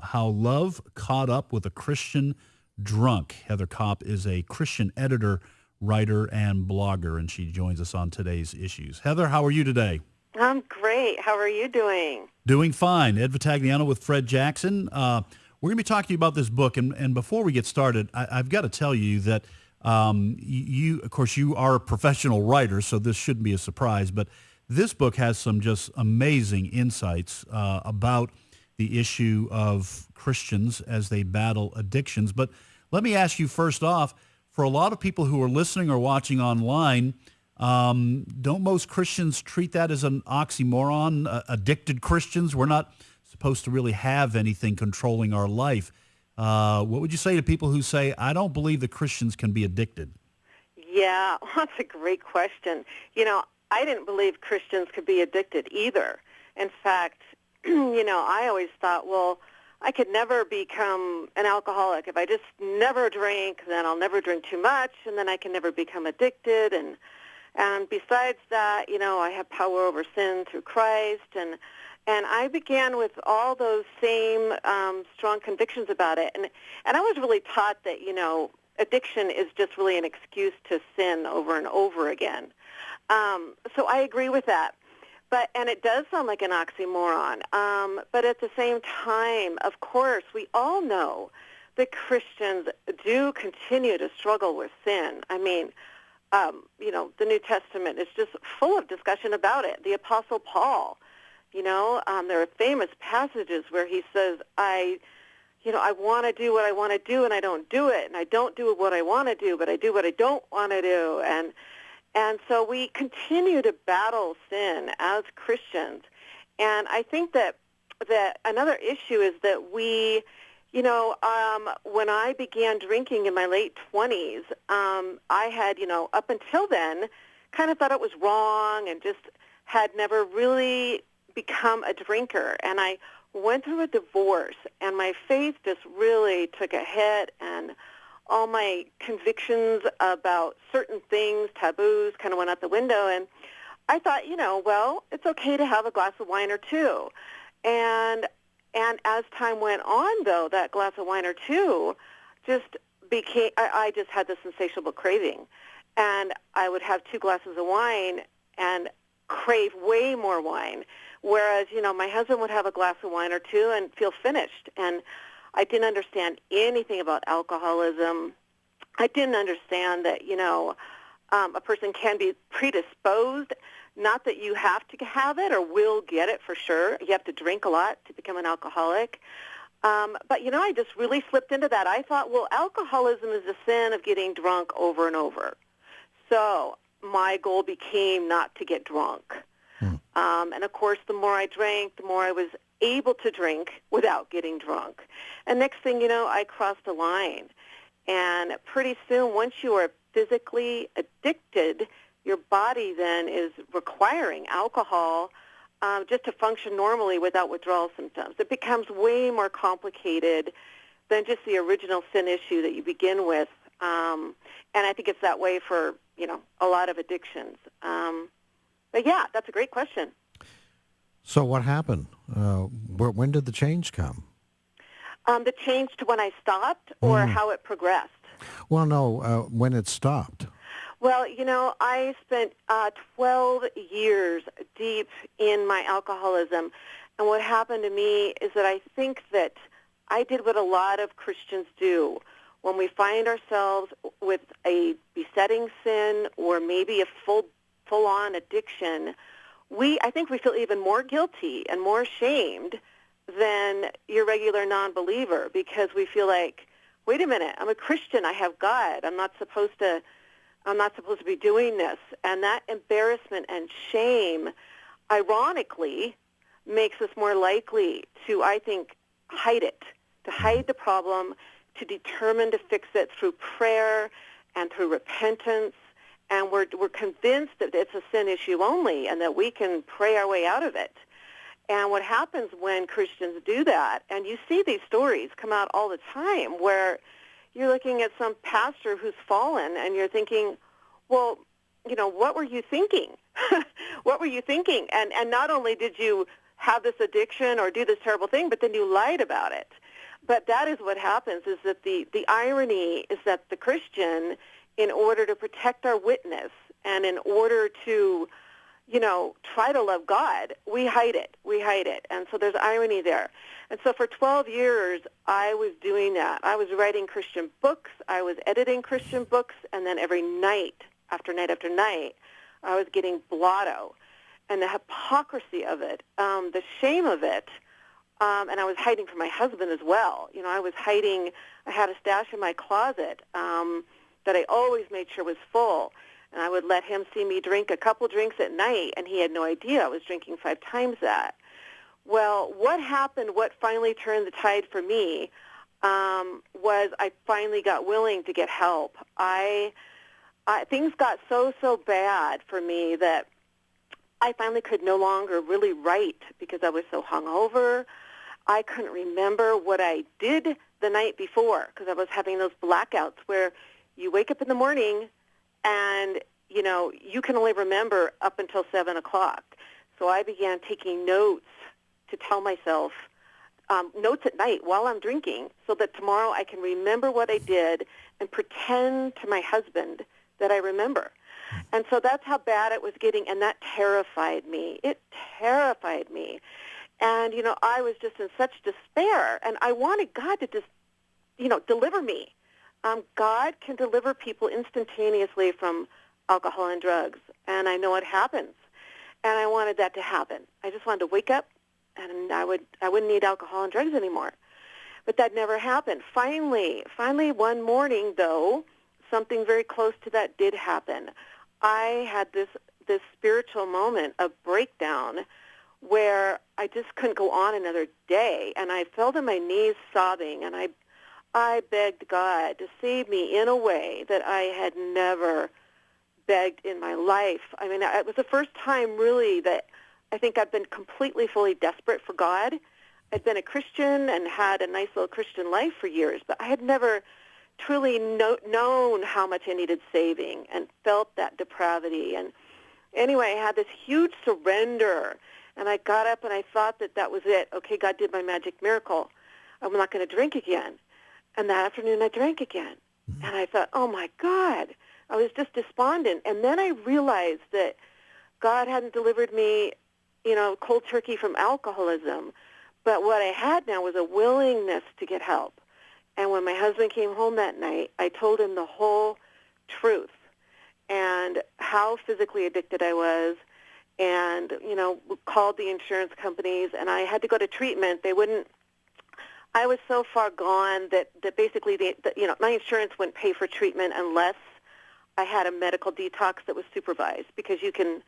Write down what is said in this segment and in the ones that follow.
How Love Caught Up with a Christian Drunk. Heather Kopp is a Christian editor, writer, and blogger, and she joins us on today's issues. Heather, how are you today? I'm great. How are you doing? Doing fine. Ed Vitagliano with Fred Jackson. We're going to be talking to you about this book, and before we get started, I've got to tell you that you, of course, you are a professional writer, so this shouldn't be a surprise, but this book has some just amazing insights about the issue of Christians as they battle addictions. But let me ask you first off, for a lot of people who are listening or watching online, don't most Christians treat that as an oxymoron? Addicted Christians? We're not supposed to really have anything controlling our life. What would you say to people who say, I don't believe that Christians can be addicted? Yeah, that's a great question. I didn't believe Christians could be addicted either. In fact, I always thought, well, I could never become an alcoholic. If I just never drink, then I'll never drink too much, and then I can never become addicted. And besides that, I have power over sin through Christ. And I began with all those same strong convictions about it. And I was really taught that, addiction is just really an excuse to sin over and over again. So I agree with that. And it does sound like an oxymoron. But at the same time, of course, we all know that Christians do continue to struggle with sin. I mean, the New Testament is just full of discussion about it. The Apostle Paul, there are famous passages where he says, I want to do what I want to do, and I don't do it. And I don't do what I want to do, but I do what I don't want to do. And so we continue to battle sin as Christians. And I think that another issue is that we, when I began drinking in my late 20s, I had, up until then, kind of thought it was wrong and just had never really become a drinker. And I went through a divorce, and my faith just really took a hit, and all my convictions about certain things, taboos, kind of went out the window. And I thought, well, it's okay to have a glass of wine or two. And as time went on, though, that glass of wine or two just became, I just had this insatiable craving. And I would have 2 glasses of wine and crave way more wine. Whereas, my husband would have a glass of wine or two and feel finished. And I didn't understand anything about alcoholism. I didn't understand that, a person can be predisposed, not that you have to have it or will get it for sure. You have to drink a lot to become an alcoholic. But, I just really slipped into that. I thought, well, alcoholism is the sin of getting drunk over and over. So my goal became not to get drunk. And, of course, the more I drank, the more I was able to drink without getting drunk. And next thing you know, I crossed a line. And pretty soon, once you are physically addicted, your body then is requiring alcohol just to function normally without withdrawal symptoms. It becomes way more complicated than just the original sin issue that you begin with. And I think it's that way for, a lot of addictions. But yeah, that's a great question. So what happened? When did the change come? The change to when I stopped or how it progressed? Well, no, when it stopped. Well, I spent 12 years deep in my alcoholism. And what happened to me is that I think that I did what a lot of Christians do. When we find ourselves with a besetting sin or maybe a full-on addiction, I think we feel even more guilty and more ashamed than your regular non-believer, because we feel like, wait a minute, I'm a Christian, I have God, I'm not supposed to be doing this. And that embarrassment and shame, ironically, makes us more likely to, I think, hide it, to hide the problem, to determine to fix it through prayer and through repentance. And we're convinced that it's a sin issue only and that we can pray our way out of it. And what happens when Christians do that, and you see these stories come out all the time where you're looking at some pastor who's fallen and you're thinking, well, what were you thinking? What were you thinking? And not only did you have this addiction or do this terrible thing, but then you lied about it. But that is what happens, is that the irony is that the Christian, in order to protect our witness and in order to, try to love God, we hide it. We hide it. And so there's irony there. And so for 12 years, I was doing that. I was writing Christian books. I was editing Christian books. And then every night after night after night, I was getting blotto. And the hypocrisy of it, the shame of it, and I was hiding from my husband as well. I was hiding. I had a stash in my closet that I always made sure was full. And I would let him see me drink a couple drinks at night, and he had no idea I was drinking 5 times that. Well, what happened, what finally turned the tide for me, was I finally got willing to get help. Things got so bad for me that I finally could no longer really write because I was so hungover. I couldn't remember what I did the night before because I was having those blackouts where you wake up in the morning and, you can only remember up until 7 o'clock. So I began taking notes to tell myself, notes at night while I'm drinking so that tomorrow I can remember what I did and pretend to my husband that I remember. And so that's how bad it was getting, and that terrified me. It terrified me. And, I was just in such despair, and I wanted God to just, deliver me. God can deliver people instantaneously from alcohol and drugs, and I know it happens. And I wanted that to happen. I just wanted to wake up, and I wouldn't need alcohol and drugs anymore. But that never happened. Finally, one morning, though, something very close to that did happen. I had this spiritual moment of breakdown where I just couldn't go on another day, and I fell to my knees sobbing, and I begged God to save me in a way that I had never begged in my life. I mean, it was the first time really that I think I've been completely, fully desperate for God. I'd been a Christian and had a nice little Christian life for years, but I had never truly known how much I needed saving and felt that depravity. And anyway, I had this huge surrender, and I got up and I thought that was it. Okay, God did my magic miracle. I'm not going to drink again. And that afternoon I drank again. And I thought, oh, my God. I was just despondent. And then I realized that God hadn't delivered me, cold turkey from alcoholism. But what I had now was a willingness to get help. And when my husband came home that night, I told him the whole truth and how physically addicted I was and, called the insurance companies. And I had to go to treatment. I was so far gone that basically, my insurance wouldn't pay for treatment unless I had a medical detox that was supervised because you can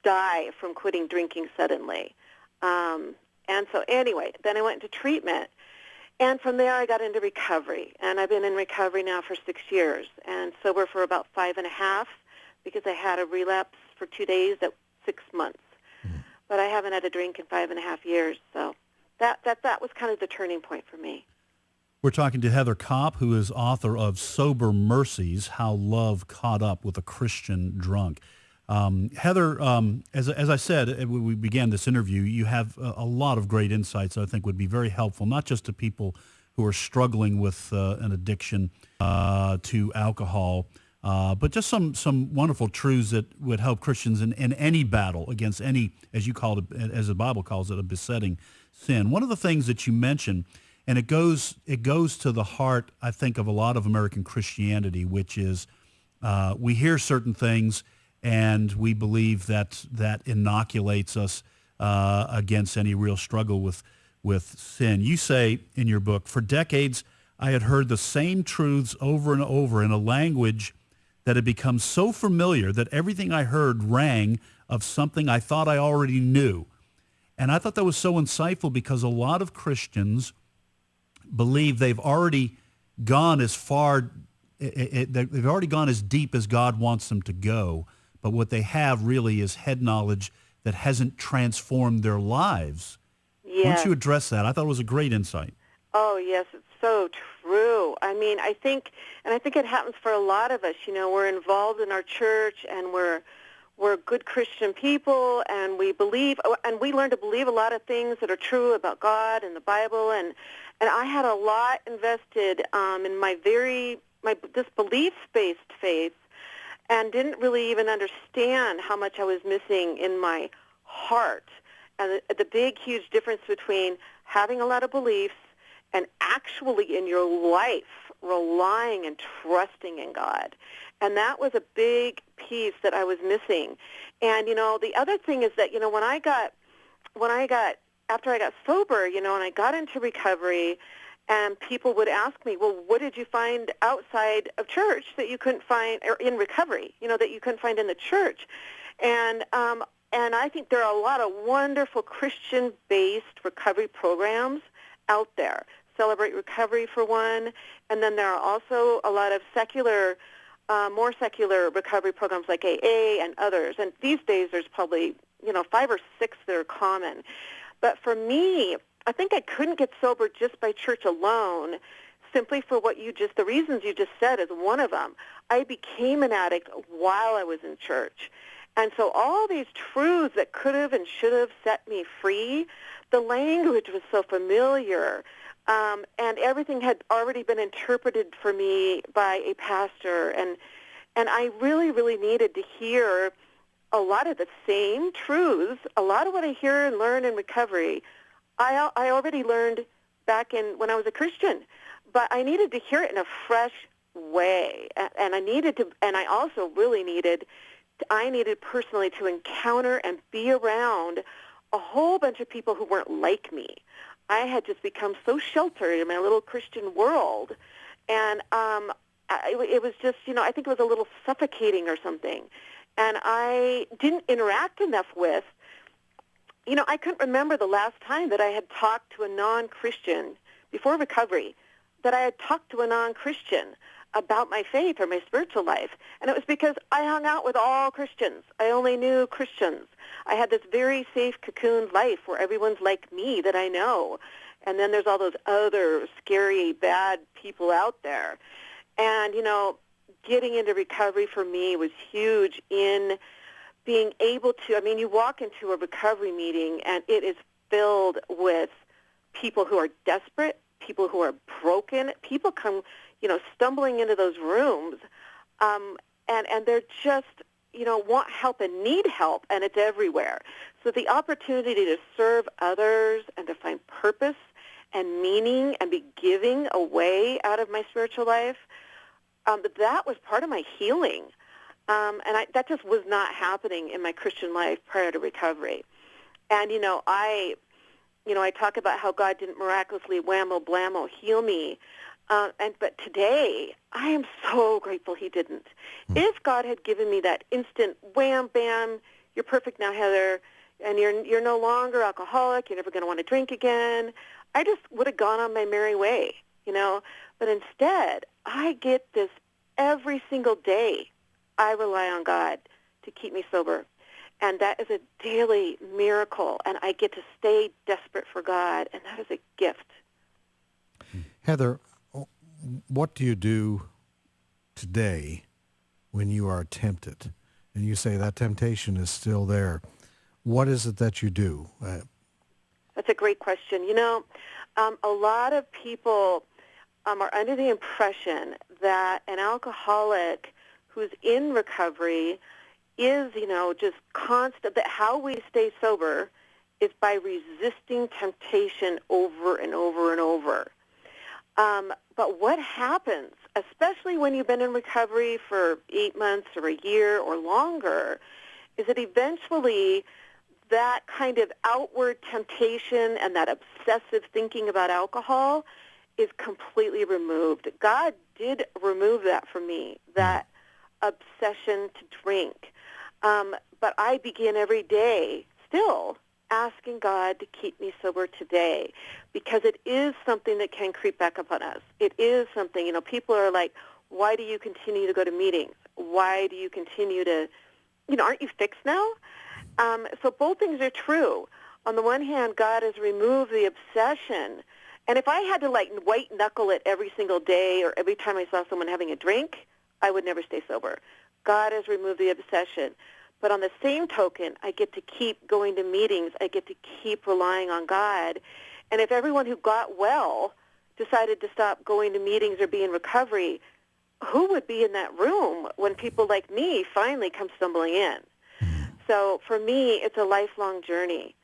die from quitting drinking suddenly. And so anyway, then I went into treatment. And from there, I got into recovery, and I've been in recovery now for 6 years, and sober for about 5.5 because I had a relapse for 2 days at 6 months. But I haven't had a drink in 5.5 years, so that was kind of the turning point for me. We're talking to Heather Kopp, who is author of Sober Mercies, How Love Caught Up with a Christian Drunk. Heather, as I said, when we began this interview, you have a lot of great insights that I think would be very helpful, not just to people who are struggling with an addiction to alcohol, but just some wonderful truths that would help Christians in any battle against any, as you called it, as the Bible calls it, a besetting sin. One of the things that you mentioned, and it goes to the heart, I think, of a lot of American Christianity, which is we hear certain things and we believe that inoculates us against any real struggle with sin. You say in your book, for decades, I had heard the same truths over and over in a language that had become so familiar that everything I heard rang of something I thought I already knew. And I thought that was so insightful because a lot of Christians believe they've already gone as far, they've already gone as deep as God wants them to go. But what they have really is head knowledge that hasn't transformed their lives. Yes. Why don't you address that? I thought it was a great insight. Oh, yes, it's so true. I mean, I think it happens for a lot of us. We're involved in our church, and we're we're good Christian people, and we learn to believe a lot of things that are true about God and the Bible, and I had a lot invested in this belief-based faith, and didn't really even understand how much I was missing in my heart, and the big, huge difference between having a lot of beliefs and actually in your life relying and trusting in God. And that was a big piece that I was missing. And, the other thing is that, after I got sober, and I got into recovery, and people would ask me, well, what did you find outside of church that you couldn't find, or in recovery, that you couldn't find in the church? And I think there are a lot of wonderful Christian-based recovery programs out there. Celebrate Recovery for one, and then there are also a lot of more secular recovery programs like AA and others. And these days there's probably, 5 or 6 that are common. But for me, I think I couldn't get sober just by church alone, simply for the reasons you just said is one of them. I became an addict while I was in church. And so all these truths that could have and should have set me free, the language was so familiar, and everything had already been interpreted for me by a pastor, and I really, really needed to hear a lot of the same truths. A lot of what I hear and learn in recovery, I already learned back when I was a Christian, but I needed to hear it in a fresh way, and I also really needed personally to encounter and be around a whole bunch of people who weren't like me. I had just become so sheltered in my little Christian world, and it was just, I think it was a little suffocating or something. And I didn't interact enough with, I couldn't remember the last time that I had talked to a non-Christian, before recovery, that I had talked to a non-Christian about my faith or my spiritual life. And it was because I hung out with all Christians. I only knew Christians. I had this very safe, cocooned life where everyone's like me that I know. And then there's all those other scary, bad people out there. And, getting into recovery for me was huge in being able to, you walk into a recovery meeting and it is filled with people who are desperate, people who are broken. People come, stumbling into those rooms, and they're just, want help and need help, and it's everywhere. So the opportunity to serve others and to find purpose and meaning and be giving away out of my spiritual life, that was part of my healing. That just was not happening in my Christian life prior to recovery. And, I talk about how God didn't miraculously whammo blammo heal me. But today, I am so grateful he didn't. If God had given me that instant wham, bam, you're perfect now, Heather, and you're no longer alcoholic, you're never going to want to drink again, I just would have gone on my merry way, But instead, I get this every single day. I rely on God to keep me sober. And that is a daily miracle, and I get to stay desperate for God, and that is a gift. Heather, what do you do today when you are tempted? And you say that temptation is still there. What is it that you do? That's a great question. A lot of people are under the impression that an alcoholic who's in recovery is, just constant, that how we stay sober is by resisting temptation over and over and over. But what happens, especially when you've been in recovery for 8 months or a year or longer, is that eventually that kind of outward temptation and that obsessive thinking about alcohol is completely removed. God did remove that from me, that obsession to drink. But I begin every day still asking God to keep me sober today, because it is something that can creep back up on us. It is something, people are like, why do you continue to go to meetings? Why do you continue to, aren't you fixed now? So both things are true. On the one hand, God has removed the obsession. And if I had to white knuckle it every single day or every time I saw someone having a drink, I would never stay sober. God has removed the obsession. But on the same token, I get to keep going to meetings. I get to keep relying on God. And if everyone who got well decided to stop going to meetings or be in recovery, who would be in that room when people like me finally come stumbling in? So for me, it's a lifelong journey.